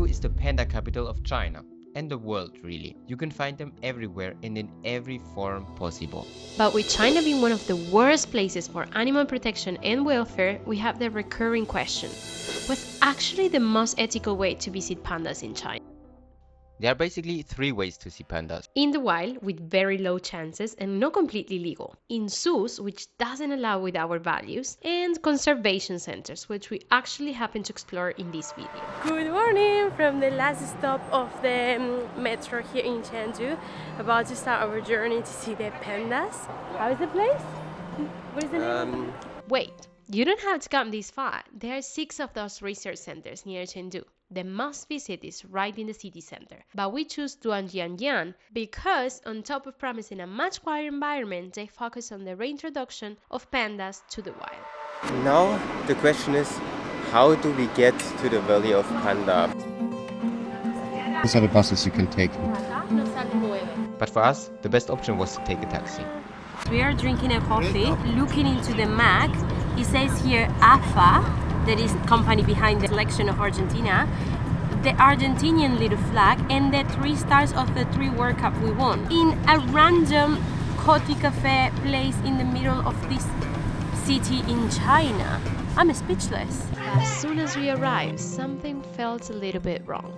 Chengdu is the panda capital of China and the world, really. You can find them everywhere and in every form possible. But with China being one of the worst places for animal protection and welfare, we have the recurring question: what's actually the most ethical way to visit pandas in China? There are basically three ways to see pandas. In the wild, with very low chances and not completely legal. In zoos, which doesn't allow with our values. And conservation centers, which we actually happen to explore in this video. Good morning from the last stop of the metro here in Chengdu. About to start our journey to see the pandas. How is the place? What is the name? Wait, you don't have to come this far. There are 6 of those research centers near Chengdu. The must visit is right in the city center. But we choose Dujiangyan because, on top of promising a much quieter environment, they focus on the reintroduction of pandas to the wild. Now the question is, how do we get to the Valley of Panda? These are the buses you can take. But for us, the best option was to take a taxi. We are drinking a coffee, looking into the map. It says here AFA, that is the company behind the selection of Argentina, the Argentinian little flag, and the 3 stars of the 3 World Cup we won. In a random coffee cafe place in the middle of this city in China. I'm speechless. As soon as we arrived, something felt a little bit wrong.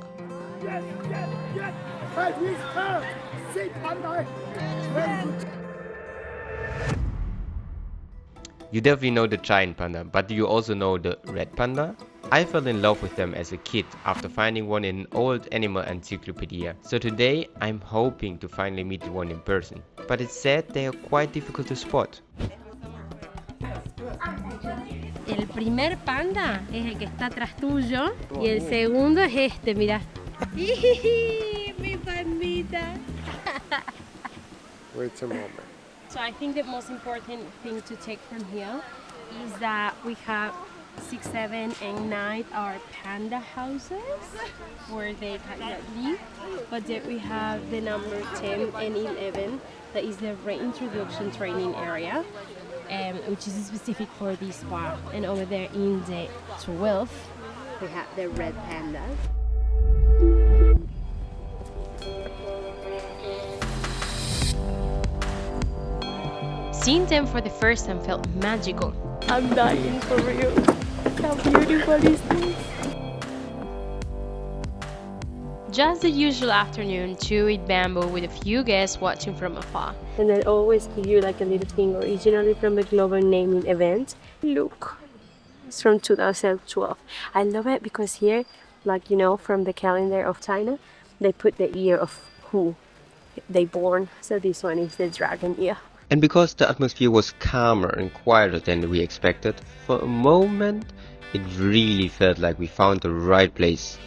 You definitely know the giant panda, but do you also know the red panda? I fell in love with them as a kid after finding one in an old animal encyclopedia. So today I'm hoping to finally meet one in person. But it's said they are quite difficult to spot. El primer panda es el que está atrás tuyo y el segundo es este, mira. Mi pandita. Wait a moment. So I think the most important thing to take from here is that we have 6, 7, and 9 are panda houses where they kind of live, but then we have the number 10 and 11 that is the reintroduction training area, which is specific for this spa. And over there in the 12th we have the red pandas. Seeing them for the first time felt magical. I'm dying for real. How beautiful is this? Just the usual afternoon, chewed bamboo with a few guests watching from afar. And they always give you like a little thing originally from the global naming event. Look, it's from 2012. I love it because here, like you know, from the calendar of China, they put the year of who they born. So this one is the dragon year. And because the atmosphere was calmer and quieter than we expected, for a moment it really felt like we found the right place.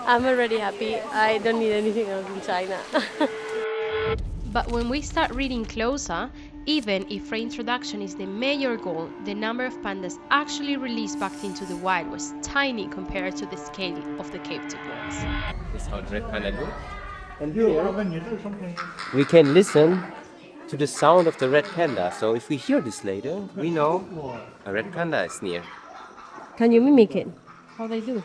I'm already happy. I don't need anything else in China. But when we start reading closer, even if reintroduction is the major goal, the number of pandas actually released back into the wild was tiny compared to the scale of the captive ones. This is how the red panda look. And here we can listen to the sound of the red panda. So if we hear this later, we know a red panda is near. Can you mimic it? How they do?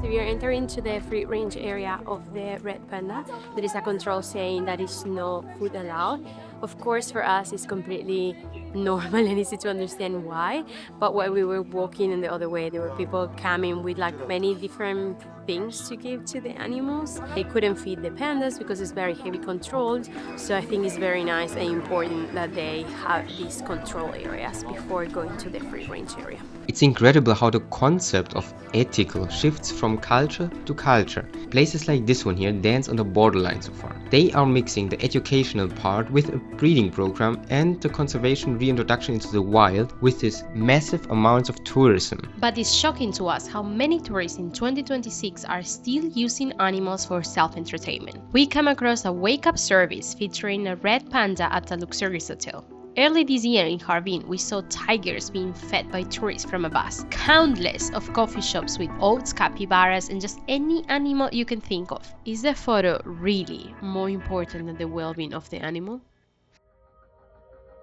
So we are entering to the free range area of the red panda. There is a control saying that is no food allowed. Of course, for us, it's completely normal and easy to understand why. But while we were walking in the other way, there were people coming with like many different things to give to the animals. They couldn't feed the pandas because it's very heavy controlled. So I think it's very nice and important that they have these control areas before going to the free range area. It's incredible how the concept of ethical shifts from culture to culture. Places like this one here dance on the borderline so far. They are mixing the educational part with a breeding program and the conservation reintroduction into the wild with this massive amounts of tourism. But it's shocking to us how many tourists in 2026 are still using animals for self-entertainment. We come across a wake-up service featuring a red panda at a luxurious hotel. Early this year in Harbin, we saw tigers being fed by tourists from a bus. Countless of coffee shops with oats, capybaras, and just any animal you can think of. Is the photo really more important than the well-being of the animal?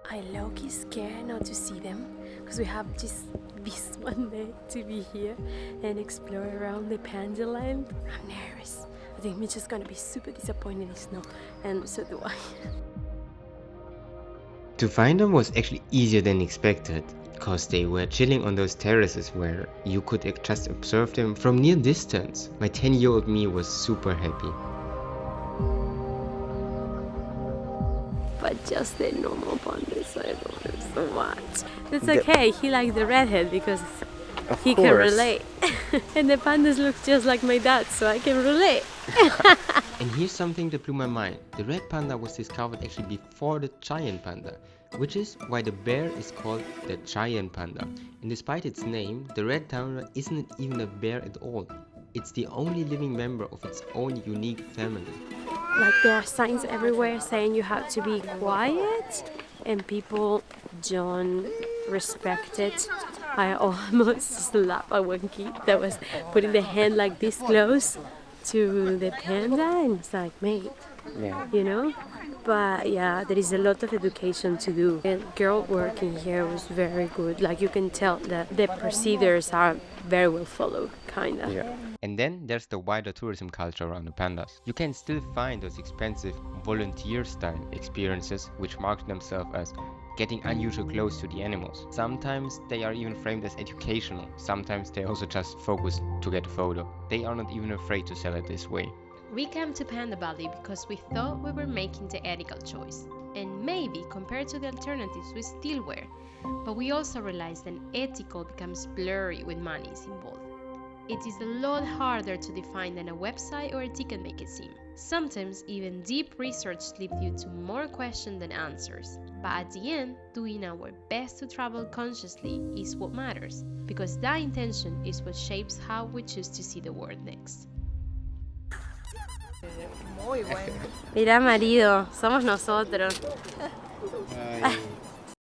I low-key scared not to see them because we have just this one day to be here and explore around the panda land. I'm nervous. I think Mitch is gonna be super disappointed in snow, and so do I. To find them was actually easier than expected, because they were chilling on those terraces where you could just observe them from near distance. My 10-year-old me was super happy. But just the normal pandas, I love them so much. It's okay, he likes the redhead because he can relate. And the pandas look just like my dad, so I can relate. And here's something that blew my mind. The red panda was discovered actually before the giant panda, which is why the bear is called the giant panda. And despite its name, the red panda isn't even a bear at all. It's the only living member of its own unique family. Like there are signs everywhere saying you have to be quiet, and people don't respect it. I almost slapped a one kid that was putting the hand like this close to the panda, and it's like, mate, you know? But yeah, there is a lot of education to do. And girl working here was very good. Like you can tell that the procedures are very well followed, kinda. Yeah. And then there's the wider tourism culture around the pandas. You can still find those expensive volunteer-style experiences which mark themselves as getting unusual close to the animals. Sometimes they are even framed as educational. Sometimes they also just focus to get a photo. They are not even afraid to sell it this way. We came to Panda Valley because we thought we were making the ethical choice. And maybe compared to the alternatives we still were. But we also realized that ethical becomes blurry when money is involved. It is a lot harder to define than a website or a ticket make it seem. Sometimes even deep research leads you to more questions than answers. But at the end, doing our best to travel consciously is what matters, because that intention is what shapes how we choose to see the world next. Muy bueno. Mira, marido, somos nosotros. Ay.